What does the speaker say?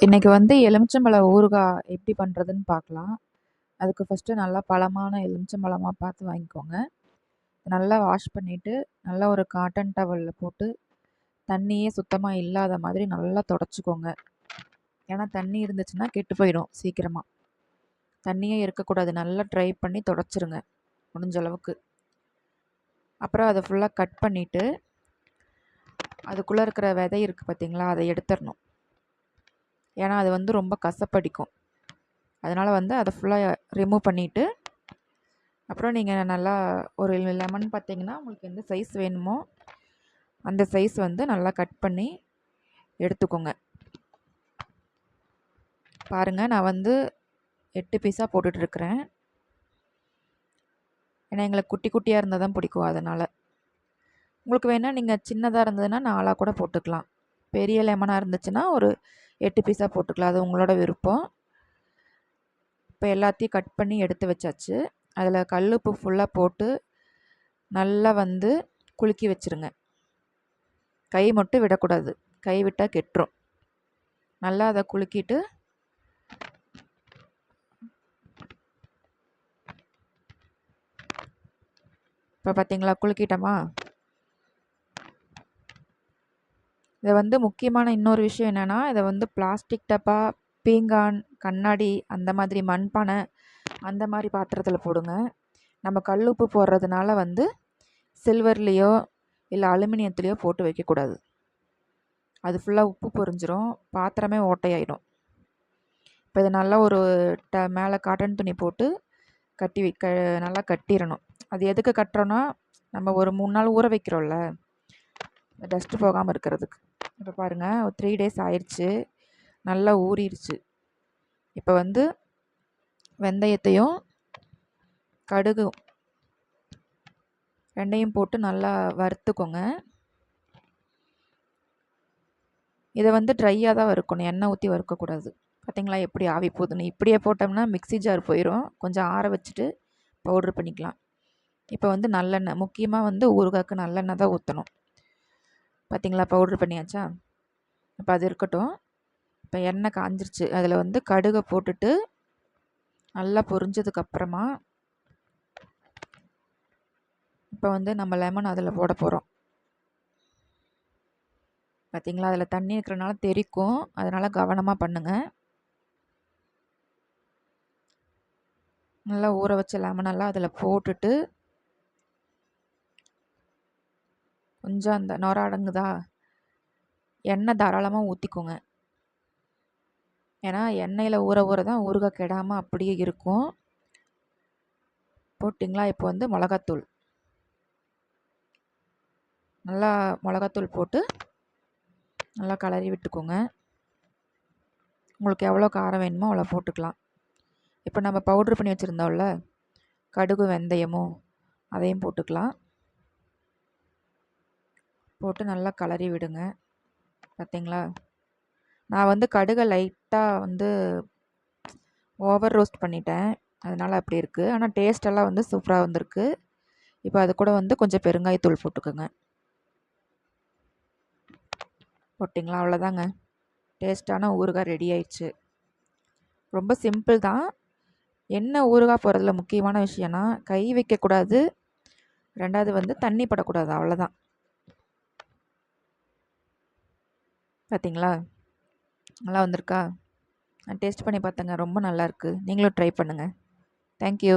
இன்றைக்கி வந்து எலுமிச்சம்பழ ஊறுகாய் எப்படி பண்ணுறதுன்னு பார்க்கலாம். அதுக்கு ஃபஸ்ட்டு நல்லா பழமான எலுமிச்சம்பழமா பார்த்து வாங்கிக்கோங்க. நல்லா வாஷ் பண்ணிவிட்டு நல்லா ஒரு காட்டன் டவலில் போட்டு தண்ணியே சுத்தமாக இல்லாத மாதிரி நல்லா தொடச்சிக்கோங்க. ஏன்னா தண்ணி இருந்துச்சுன்னா கெட்டு போயிடும் சீக்கிரமாக. தண்ணியே இருக்கக்கூடாது, நல்லா ட்ரை பண்ணி தொடச்சிருங்க முடிஞ்ச அளவுக்கு. அப்புறம் அதை ஃபுல்லாக கட் பண்ணிவிட்டு அதுக்குள்ளே இருக்கிற விதை இருக்குது பார்த்திங்களா, அதை எடுத்துடணும். ஏன்னா அது வந்து ரொம்ப கசப்படிக்கும். அதனால் வந்து அதை ஃபுல்லாக ரிமூவ் பண்ணிவிட்டு அப்புறம் நீங்கள் நல்லா ஒரு லெமன் பார்த்திங்கன்னா உங்களுக்கு எந்த சைஸ் வேணுமோ அந்த சைஸ் வந்து நல்லா கட் பண்ணி எடுத்துக்கோங்க. பாருங்கள், நான் வந்து 8 பீஸாக போட்டுட்ருக்கிறேன். ஏன்னா எங்களுக்கு குட்டி குட்டியாக இருந்தால் தான் பிடிக்கும். அதனால் உங்களுக்கு வேணால் நீங்கள் சின்னதாக இருந்ததுன்னா 4 கூட போட்டுக்கலாம். பெரிய லெமனாக இருந்துச்சுன்னா ஒரு 8 பீஸாக போட்டுக்கலாம். அது உங்களோட விருப்பம். இப்போ எல்லாத்தையும் கட் பண்ணி எடுத்து வச்சாச்சு. அதில் கல்லுப்பு ஃபுல்லாக போட்டு நல்லா வந்து குலுக்கி வச்சுருங்க. கை மட்டும் விடக்கூடாது, கை விட்டால் கெட்டுரும். நல்லா அதை குலுக்கிட்டு இப்போ பார்த்திங்களா குலுக்கிட்டோமா. இதை வந்து முக்கியமான இன்னொரு விஷயம் என்னென்னா, இதை வந்து பிளாஸ்டிக் டப்பா, பீங்கான், கண்ணாடி, அந்த மாதிரி மண்பானை அந்த மாதிரி பாத்திரத்தில் போடுங்க. நம்ம கல்லுப்பு போடுறதுனால வந்து சில்வர்லேயோ இல்லை அலுமினியத்துலேயோ போட்டு வைக்கக்கூடாது. அது ஃபுல்லாக உப்பு பொரிஞ்சிரும், பாத்திரமே ஓட்டையாயிடும். இப்போ இது நல்லா ஒரு மேலே காட்டன் துணி போட்டு கட்டி நல்லா கட்டிடணும். அது எதுக்கு கட்டுறோன்னா, நம்ம ஒரு 3 நாள் ஊற வைக்கிறோம்ல, டஸ்ட்டு போகாமல் இருக்கிறதுக்கு. இப்போ பாருங்கள், ஒரு 3 டேஸ் ஆயிடுச்சு, நல்லா ஊறிடுச்சு. இப்போ வந்து வெந்தயத்தையும் கடுகு ரெண்டையும் போட்டு நல்லா வறுத்துக்கோங்க. இதை வந்து ட்ரையாக தான் வறுக்கணும், எண்ணெய் ஊற்றி வறுக்கக்கூடாது. பார்த்திங்களா எப்படி ஆவி போகுதுன்னு. இப்படியே போட்டோம்னா மிக்ஸி ஜார் போயிடும். கொஞ்சம் ஆற வச்சுட்டு பவுட்ரு பண்ணிக்கலாம். இப்போ வந்து நல்லெண்ணெய், முக்கியமாக வந்து ஊறுகாய்க்கு நல்லெண்ணெய் தான் ஊற்றணும். பார்த்திங்களா பவுட்ரு பண்ணியாச்சா. இப்போ அது இருக்கட்டும். இப்போ எண்ணெய் காஞ்சிருச்சு. அதில் வந்து கடுகை போட்டுட்டு நல்லா பொரிஞ்சதுக்கப்புறமா இப்போ வந்து நம்ம லெமன் அதில் போட போகிறோம். பார்த்திங்களா, அதில் தண்ணி இருக்கிறனால தெறிக்கும், அதனால் கவனமாக பண்ணுங்கள். நல்லா ஊற வச்ச லெமனெல்லாம் அதில் போட்டுட்டு கொஞ்சம் அந்த நொர அடங்குதா, எண்ணெய் தாராளமாக ஊற்றிக்கோங்க. ஏன்னா எண்ணெயில் ஊற ஊற தான் ஊறுகாய் கெடாமல் அப்படியே இருக்கும். போட்டிங்களா. இப்போ வந்து மிளகாத்தூள், நல்லா மிளகாத்தூள் போட்டு நல்லா கலரி விட்டுக்கோங்க. உங்களுக்கு எவ்வளோ காரம் வேணுமோ அவ்வளோ போட்டுக்கலாம். இப்போ நம்ம பவுட்ரு பண்ணி வச்சுருந்தோம்ல கடுகு வெந்தயமும், அதையும் போட்டுக்கலாம். போட்டு நல்லா கலரி விடுங்க. பார்த்திங்களா, நான் வந்து கடுகை லைட்டாக வந்து ஓவர் ரோஸ்ட் பண்ணிட்டேன், அதனால் அப்படி இருக்குது. ஆனால் டேஸ்டெல்லாம் வந்து சூப்பராக வந்திருக்கு. இப்போ அது கூட வந்து கொஞ்சம் பெருங்காயத்தூள் போட்டுக்கோங்க. போட்டிங்களா, அவ்வளோதாங்க, டேஸ்ட்டான ஊறுகாய் ரெடி ஆயிடுச்சு. ரொம்ப சிம்பிள் தான். என்ன ஊறுகாய் போடுறதுல முக்கியமான விஷயம்னா கை வைக்கக்கூடாது, ரெண்டாவது வந்து தண்ணி படக்கூடாது, அவ்வளோதான். பார்த்திங்களா, நல்லா வந்திருக்கா. நான் டேஸ்ட் பண்ணி பார்த்தேங்க, ரொம்ப நல்லாயிருக்கு. நீங்களும் ட்ரை பண்ணுங்கள். தேங்க்யூ.